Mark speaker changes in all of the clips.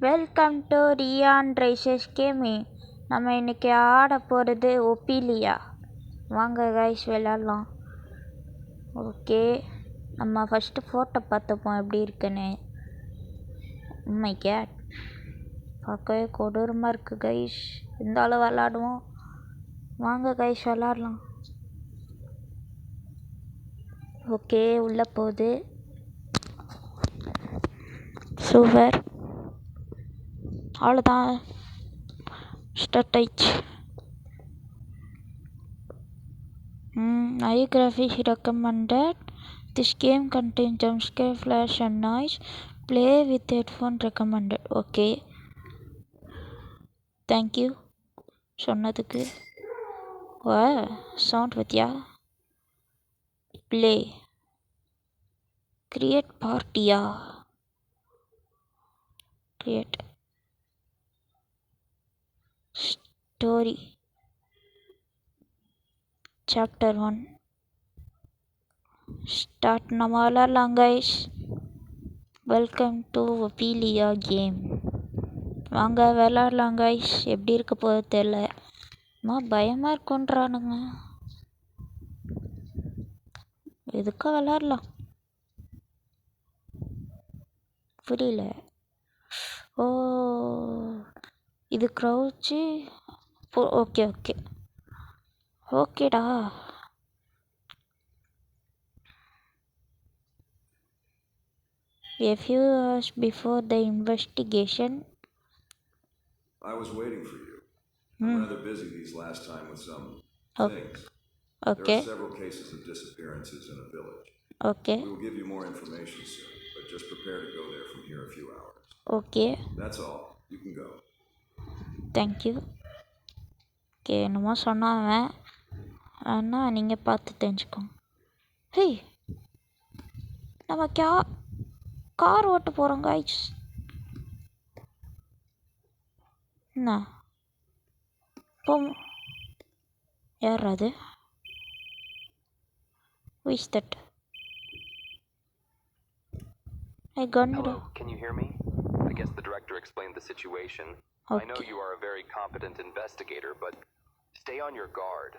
Speaker 1: Welcome to Ryan rises gaming. நம்ம இன்றைக்கி ஆட போகிறது ஒப்பிலியா. வாங்க கைஸ் விளாட்லாம். ஓகே, நம்ம ஃபஸ்ட்டு ஃபோட்டோ பார்த்துப்போம் எப்படி இருக்குன்னு. மை கேட், பார்க்கவே கொடூரமாக இருக்குது கைஸ். இருந்தாலும் விளாடுவோம். வாங்க கைஸ் விளாட்லாம். ஓகே, உள்ளே போகுது. சூப்பர், அவ்வளோதான், ஸ்டார்ட் ஆயிடுச்சு. High graphics recommended. This game contains jump scare, flash and noise. Play with headphone recommended. Okay, thank you சொன்னதுக்கு. சவுண்ட் பத்தியா? ப்ளே, கிரியேட் பார்ட்டியா, கிரியேட் ஸ்டோரி சாப்டர் 1 ஸ்டார்ட். நம்ம விளாட்லாம் guys. Welcome to Ophelia game. வாங்க விளாட்லாம் guys. எப்படி இருக்க போது தெரில, பயமாக இருக்குன்றானுங்க. எதுக்கா விளாட்லாம் புரியல. ஓ, இது க்ரௌச்சு. ஓகே ஓகே ஓகேடா. A few hours before the investigation.
Speaker 2: I was waiting for you. I'm rather busy these last time with some things.
Speaker 1: Okay.
Speaker 2: There are several cases of disappearances in a village.
Speaker 1: Okay.
Speaker 2: We will give you more information soon, but just prepare to go there from here a few hours.
Speaker 1: Okay.
Speaker 2: That's all. You can go.
Speaker 1: Thank you. Okay, என்னமோ சொன்னாங்க. ஆனால் நீங்கள் பார்த்து தெரிஞ்சுக்கோங்க. Hey, நம்ம car ஓட்ட போகிறோம் guys. என்ன போ, யார் அது? Who is that? I got
Speaker 3: Hello, can you hear me? I guess the director explained the situation.
Speaker 1: Okay.
Speaker 3: I know you are a very competent investigator, but stay on your guard.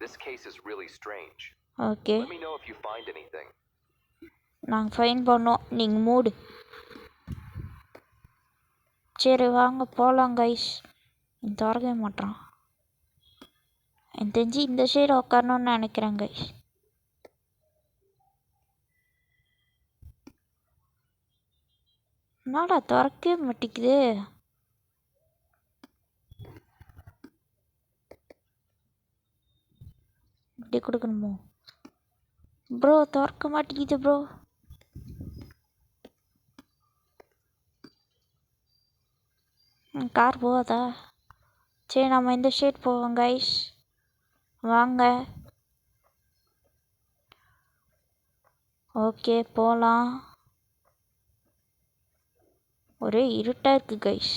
Speaker 3: This case is really strange.
Speaker 1: Okay.
Speaker 3: Let me know if you find anything.
Speaker 1: நாங்கள் fine பண்ணோம், நீங்கள் மூடு. சரி வாங்க போகலாம் guys. திறக்கவே மாட்டான். எனக்கு தெரிஞ்சு இந்த சைடு உட்காரணுன்னு நினைக்கிறேன் கைஸ். என்னடா திறக்கவே மாட்டேங்குது. இப்படி கொடுக்கணுமோ? ப்ரோ திறக்க மாட்டேங்குது ப்ரோ. கார் போகாதா? சரி, நம்ம இந்த சைட் போவோம் கைஸ். வாங்க. ஓகே போகலாம். ஒரே இருட்டாக இருக்குது கைஸ்.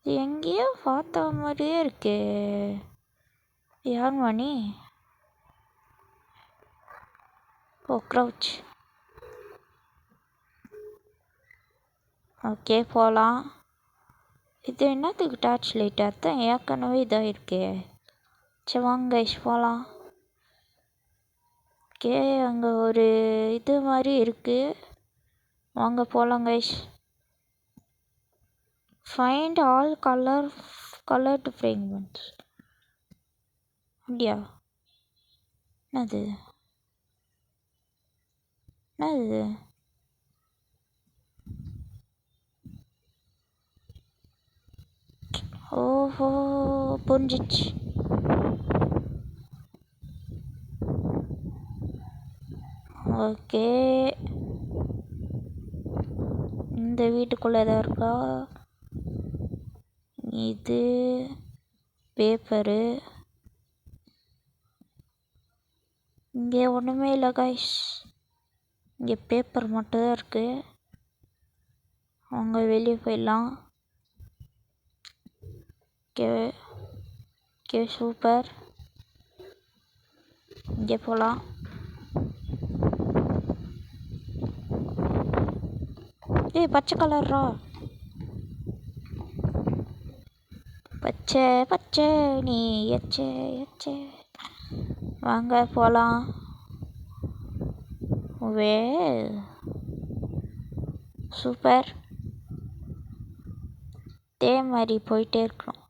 Speaker 1: எங்கேயோ பார்த்த மாதிரியே இருக்கே. யார் மணி? ஓ, க்ரௌச். ஓகே போகலாம். இது என்னத்துக்கு டார்ச் லைட்? அதான் ஏற்கனவே இதாக இருக்கே. சரி வாங்க கைஸ் போகலாம். ஓகே, அங்கே ஒரு இது மாதிரி இருக்குது. வாங்க போகலாம் guys. Find all coloured fragments. அப்படியா? என்னது என்னது? ஓஹோ, புரிஞ்சிச்சு. ஓகே, இந்த வீட்டுக்குள்ளே எதாவது இருக்கா? இது பேப்பரு. இங்கே ஒன்றுமே இல்லை கைஸ். இங்கே பேப்பர் மட்டும்தான் இருக்குது. அவங்க வெளியே போயிடலாம். Okay okay super. இங்கே போகலாம். ஏய் பச்சை கலர்ரா, பச்சை பச்சை நீ எச்சே எச்சே. வாங்க போகலாம். வே சூப்பர். இதே மாதிரி போயிட்டே இருக்கணும்.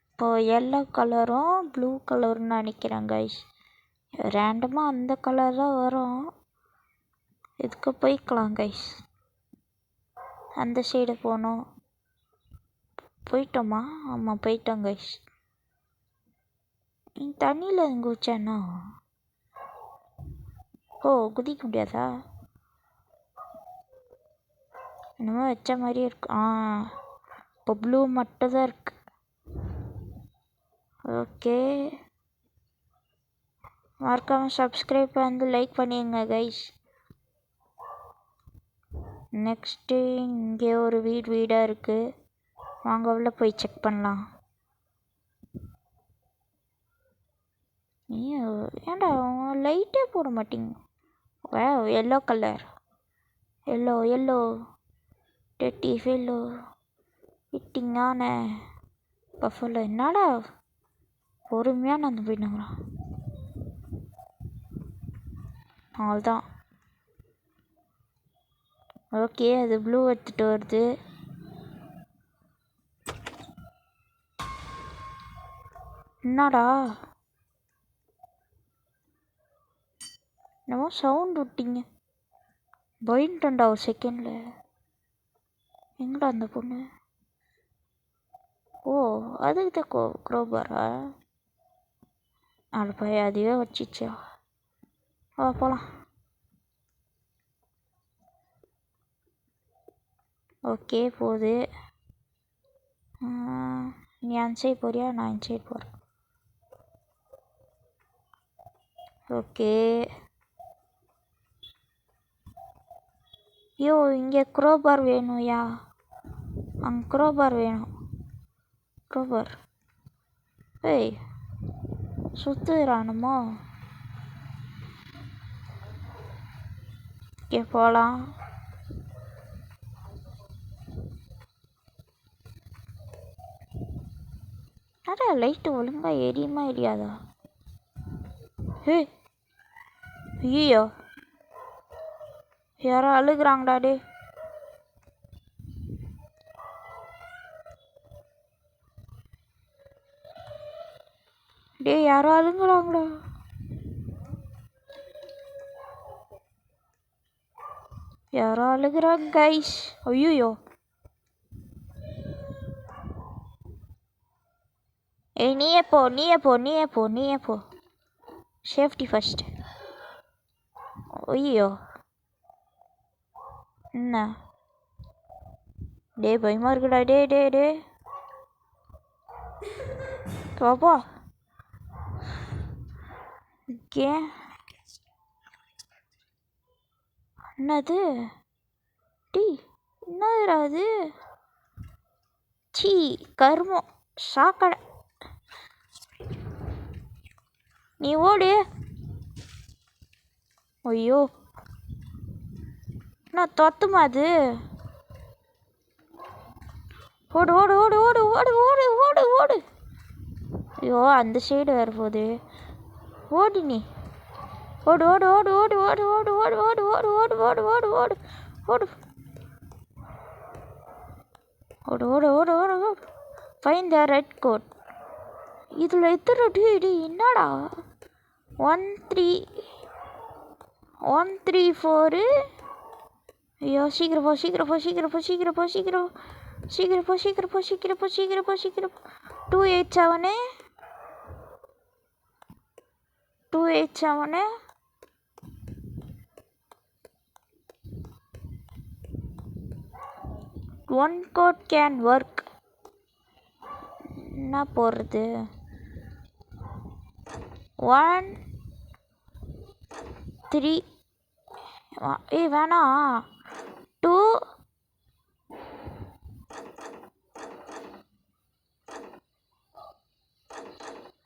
Speaker 1: இப்போது எல்லோ கலரும் ப்ளூ கலர்னு நினைக்கிறேன் கைஸ். ரேண்டமாக அந்த கலர் தான் வரும். இதுக்கு போய்க்கலாம் கைஸ். அந்த சைடு போகணும். போயிட்டோமா? ஆமாம் போயிட்டோம் கைஸ். நீ தண்ணியில் எங்கே குதிச்சேன்னா? ஓ குதிக்க முடியாதா? என்னமோ வச்ச மாதிரியே இருக்கு. இப்போ ப்ளூ மட்டும் தான் இருக்கு. ஓகே, மறக்காமல் சப்ஸ்கிரைப் வந்து லைக் பண்ணிடுங்க கைஸ். நெக்ஸ்ட்டு இங்கே ஒரு வீடாக இருக்குது. வாங்க உள்ள போய் செக் பண்ணலாம். ஏன்டா லைட்டே போட மாட்டீங்க? Yellow colour, yellow yellow teddy fellow இட்டிங்கான பஃபலோ. என்னடா பொறுமையாக நான் போயிட்டுங்கிறான். அவ்வளோதான். ஓகே, அது ப்ளூ எடுத்துகிட்டு வருது. என்னடா என்னமோ சவுண்ட் விட்டீங்க, பயந்துட்டேன்டா ஒரு செகண்டில். எங்கடா அந்த பொண்ணு? ஓ அதுக்கு தான் க்ரோபாரா? அது போய் அதுவே வச்சிச்சா? போகலாம். ஓகே போகுது. நீ அந்த சைடு போறியா? நான் இந்த சைடு போகிறேன். ஓகே. ஐயோ இங்கே க்ரோபார் வேணும்யா. அங்கே க்ரோபார் வேணும். க்ரோபார். ஏய் சுற்றுறானுமோ? ஓகே போகலாம். அடா லைட்டு ஒழுங்காக எரியுமா எரியாதா? ஐயோ யாரோ அழுகுறாங்கடா. யாரோ அழுகுறாங்கடா. யாரோ அழுகுறாங்க கைஸ். ஐயோ ஏய் நீயே போ நீயே போ நீயே போ நீயே போ. Safety first. ஐயோ என்ன பயமா இருக்குடா. டே பாப்பா. ஓகே என்னது? என்னதுடா அது? சீ கருமம் சாக்கடை. நீ ஓடு. ஐயோ நான் தொத்துமா அது? ஓடு ஓடு ஓடு ஓடு ஓடு ஓடு ஓடு ஓடு. ஐயோ அந்த சைடு வேறு போகுது. ஓடு நீ. ஓடு ஓடு ஓடு ஓடு ஓடு ஓடு ஓடு ஓடு ஓடு ஓடு ஓடு ஓடு ஓடு ஓடு ஓடு ஓடு ஓடு ஓடு ஓடு. Find the red coat. இதில் எத்தனை என்னடா? 1 3 1 3 4. ஐயோ சீக்கிரம் போ சீக்கிரம் போ சீக்கிரம் போ சீக்கிரம் போ சீக்கிரம் சீக்கிரம் போ சீக்கிரம் போ சீக்கிரம் போ சீக்கிரம் போ சீக்கிரம். 2 8 7 2 8 7. One code can work. என்ன போடுறது? 1 3. வேணாம். 2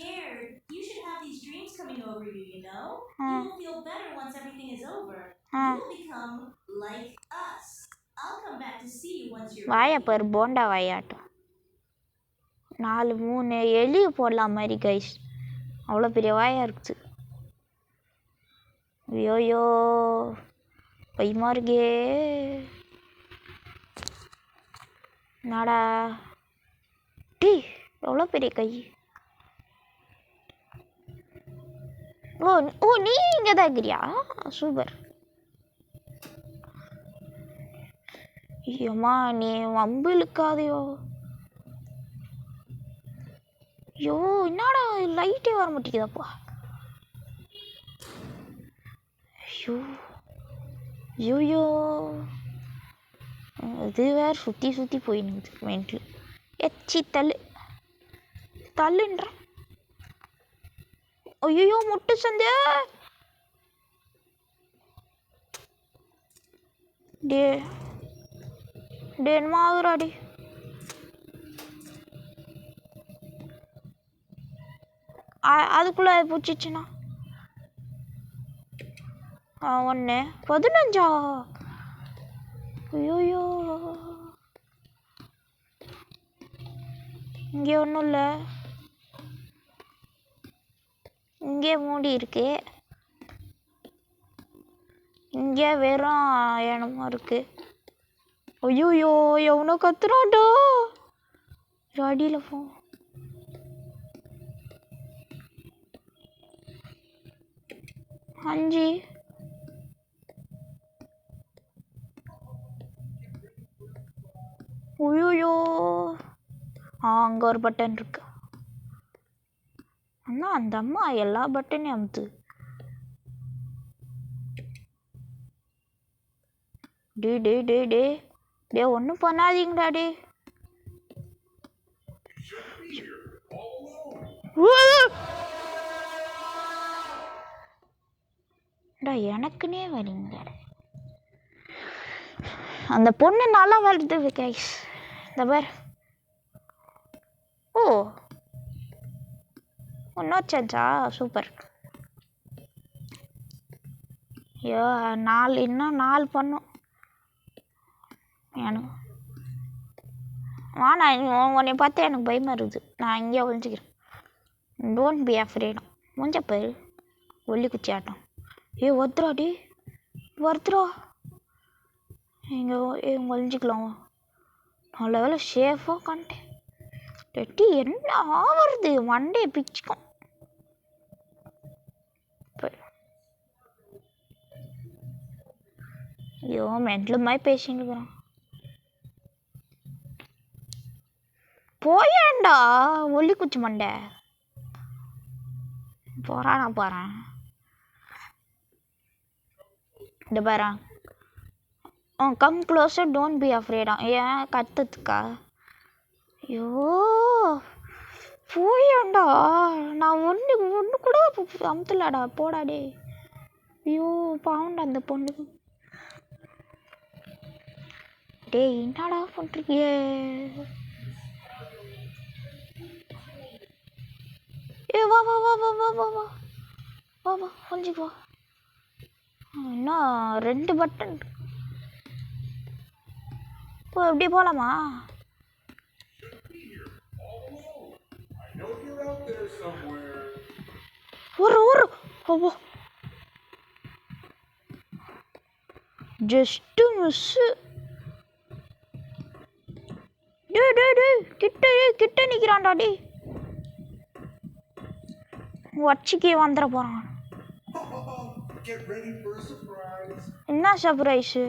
Speaker 4: scared, you should have these dreams coming over you, you know? You will feel better once everything is over. You will become like us. I'll come back to see you once you're
Speaker 1: வாயை
Speaker 4: ready.
Speaker 1: பாரு போண்டா வாயாட்டம் 4 3 எலி போடலாம் மாதிரி guys அவ்வளோ பெரிய வாயாக இருக்குது ஐயோயோ பயமா இருக்கே நாடா டீ எவ்வளோ பெரிய கை ஓ ஓ நீ இங்கே தான் இருக்கிறியா சூப்பர் ஐயோம்மா நீ வம்பு இழுக்காதையோ ஐயோ என்னடா லைட்டே வர மாட்டேங்குதாப்பா ஐயோ ஐயோயோ இது வேறு சுற்றி சுற்றி போயினுக்குது மென்ட்லி எச்சி தள்ளுன்ற ஐயோ முட்டு சந்தே டே என்னமா ஆகுறாடி அதுக்குள்ளே பிடிச்சிச்சுண்ணா 1 15 ஐயோயோ இங்கே ஒன்றும் இல்லை இங்கே மூடி இருக்கு இங்கே வெறும் இடமா இருக்கு ஐயோயோ எவனோ கத்துறான்டா அடியில் போ அஞ்சு ஐயோயோ அங்கே ஒரு பட்டன் இருக்கு அண்ணா அந்த அம்மா எல்லா பட்டனையும் அமுத்து டே டே டே டே டே ஒன்றும் பண்ணாதீங்கடா டே டா எனக்குன்னே வரீங்க அந்த பொண்ணு நல்லா வருது கைஸ் இந்த பார் ஓ ஒன்னாச்சாச்சா சூப்பர் ஐயோ 4 இன்னும் 4 பண்ணும் எனக்கு நான் உன்னை பார்த்தா எனக்கு பயமாக இருக்குது நான் இங்கேயே ஒழிஞ்சிக்கிறேன் டோன்ட் பி அஃப்ரேட் முடிஞ்ச பேர் ஒல்லி குச்சி ஆட்டம் ஒருத்தராடி ஒருத்தரா இங்கே ஒழிஞ்சிக்கலாம் நல்ல வேலை சேஃபாக காண்டேன் டெட்டி என்ன ஆவறது மண்டே பிச்சுக்கும் ஐயோ மென்டல் மாதிரி பேசின்னு இருக்கிறான் போயேண்டா ஒல்லி குச்சி மண்டை போகிறானா போகிறேன் இந்த பாரா கம் க்ளோஸர் டோன்ட் பி அஃப்ரேடா ஏன் கத்துக்கா ஐயோ போயாண்டா நான் ஒன்று கூட அமுத்தலாடா போடாடே ஐயோ பாவண்டா அந்த பொண்ணு டேய் என்னடா பண்ணுறீங்க ஏ வா வா வா வா வா வா வா வா வா கொஞ்சம் வா இன்னும் 2 பட்டன் இப்போ எப்படி போகலாமா ஒரு ஓ ஜஸ்ட்டு மிஸ்ஸு டே கிட்ட நிற்கிறான்டா டே வச்சுக்கே வந்துட போகிறான் என்ன சர்ப்ரைஸு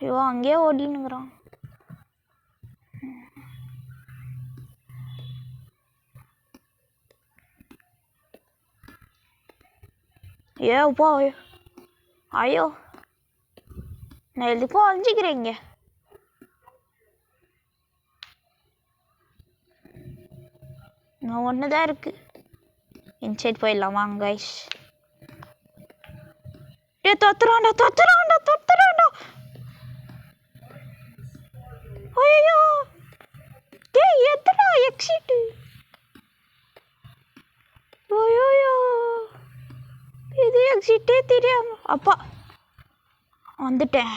Speaker 1: ஐயோ அங்கேயே ஓடினுங்கிறான் போ ஐயோ நான் எதுக்கும் அழிஞ்சிக்கிறேங்க நான் ஒன்று தான் இருக்கு இன்சைட் போயிடலாமா கைஸ் தொத்துறான்டா ஐயோ டேய் எத்தனை எக்ஸிட்டு எக்ஸிட்டே தெரியாம அப்பா வந்துட்டேன்.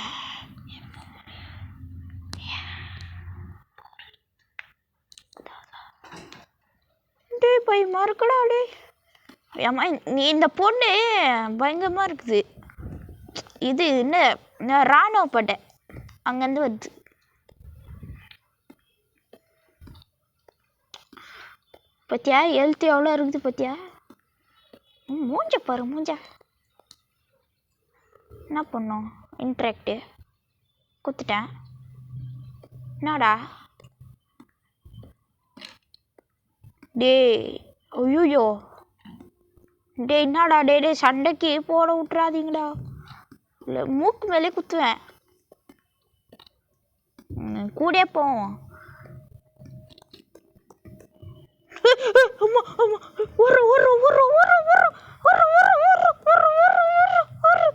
Speaker 1: டே பயமா இருக்குடா டே. ஏம்மா நீ இந்த பொண்ணு பயங்கரமாக இருக்குது. இது என்ன ராணுவப்பட்டை அங்கேருந்து வருது. பத்தியா ஹெல்த் எவ்வளோ இருக்குது பத்தியா. மூஞ்ச பாரு மூஞ்ச. என்ன பண்ணோம் இன்ட்ராக்டு குத்துட்டேன். என்னடா டே ஐயோ டே என்னடா டே டே சண்டைக்கு போட விட்றாதீங்கடா. இல்லை மூக்கு மேலே குத்துவேன். கூட போவோம். அம்மா அம்மா ஒரு ஒரு ஒரு ஒரு ஒரு ஒரு ஒரு ஒரு ஒரு ஒரு ஒரு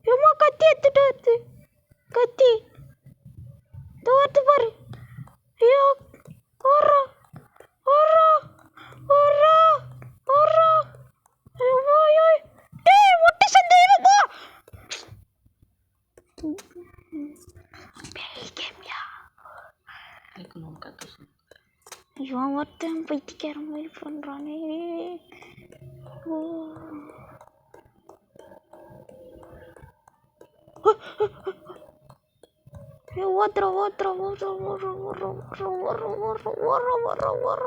Speaker 1: ஒரு அம்மா கத்தி எடுத்துட்டு வருது. கத்தி தோத்து பாரு. ஐயோ ஒரு ஒரு ஒரு ஒரு ஐயோ டேய் முட்டை சந்தேகமா கேமியா இவன் ஒருத்தன் பைத்தியக்கார மாதிரி பண்ணுறானே. ஓ ஓத்துற ஓத்துற ஓத்துற ஓடுற ஓடுற ஓடுற ஓடுற ஓடுற ஓடுற ஓடுற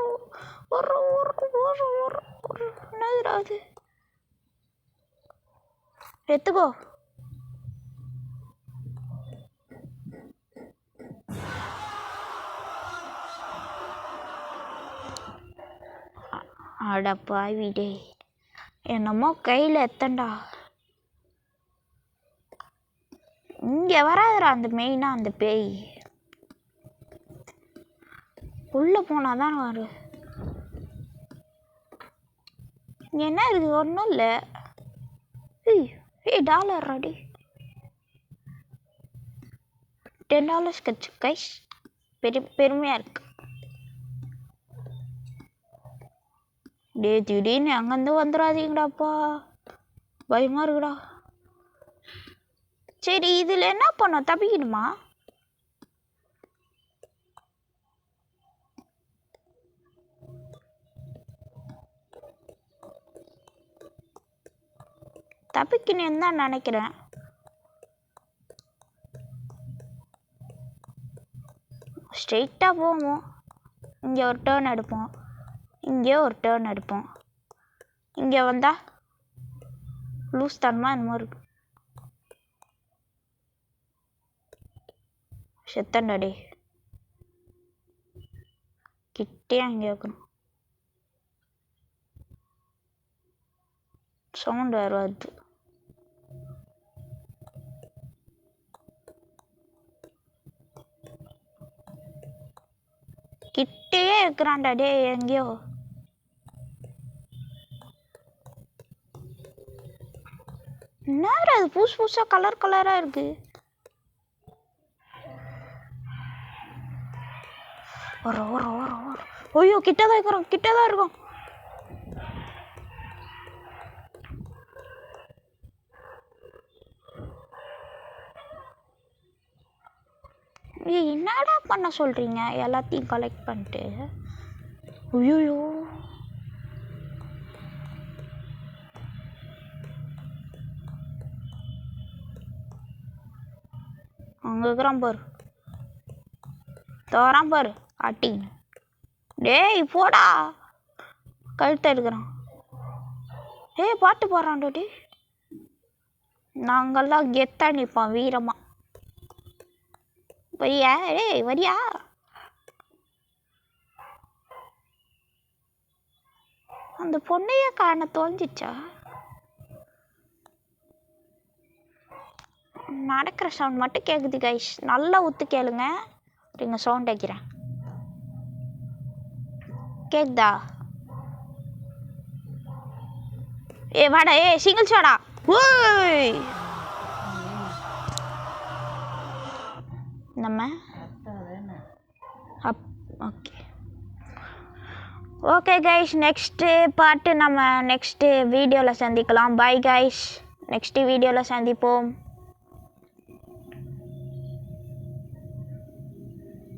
Speaker 1: ஓடுற ஓடுற ஓடுற ஓடுற என்னதுடா அது. எடுத்துக்கோ. அடப்பா வீடே என்னமோ கையில் எத்தண்டா. இங்கே வராதுடா அந்த மெயினாக அந்த பேய். உள்ளே போனால் தான் வரும். இங்கே என்ன இருக்குது ஒன்றும் இல்லை. ஏய் டாலர் ரெடி $10 கச்சு கைஸ். பெருமையாக இருக்கு. டே திடீர்னு அங்கேருந்து வந்துடாதீங்கடாப்பா பயமாக இருக்குடா. சரி இதில் என்ன பண்ணோம் தப்பிக்கணுமா. தப்பிக்கணும்னு தான் நினைக்கிறேன். ஸ்ட்ரெயிட்டாக போவோம். இங்கே ஒரு டேர்ன் எடுப்போம். இங்கே ஒரு டேர்ன் எடுப்போம். இங்கே வந்தால் லூஸ் தனமாக என்னமோ இருக்கு. செத்தண்டா கிட்டே அங்கே வைக்கணும். சவுண்ட் வேறு வருது. கிட்டேயே இருக்கிறான்டா டே எங்கேயோ. என்னடா அது புதுசு புதுசாக கலர் கலராக இருக்கு. ஒரு ஒரு ஒரு ஒரு ஐயோ கிட்டதான் இருக்கிறோம் கிட்டதான் இருக்கோம். என்னடா பண்ண சொல்கிறீங்க எல்லாத்தையும் கலெக்ட் பண்ணிட்டு. ஐயோ அங்கே இருக்கிறான் பாரு. தோறான் பாரு ஆட்டிங்க. டேய் போடா கழுத்த எடுக்கிறான். ஏய் பாட்டு போடுறான் டே. நாங்கள்லாம் கெத்தா நிற்பான் வீரமாக. வரியா ஏய் வரியா. அந்த பொண்ணையே காண தோஞ்சிச்சா. நடக்கிற சவுண்ட் மட்டும் கேட்குது கைஸ். நல்லா ஊத்து கேளுங்க. இங்கே சவுண்ட் வைக்கிறேன். கேக்குதா. ஏ வாடா ஏ சிங்கிள்ஸ் வாடா. ஓய் நம்ம okay okay guys, next part நம்ம நெக்ஸ்ட்டு வீடியோவில் சந்திக்கலாம். பை கைஸ், நெக்ஸ்ட்டு வீடியோவில் சந்திப்போம்.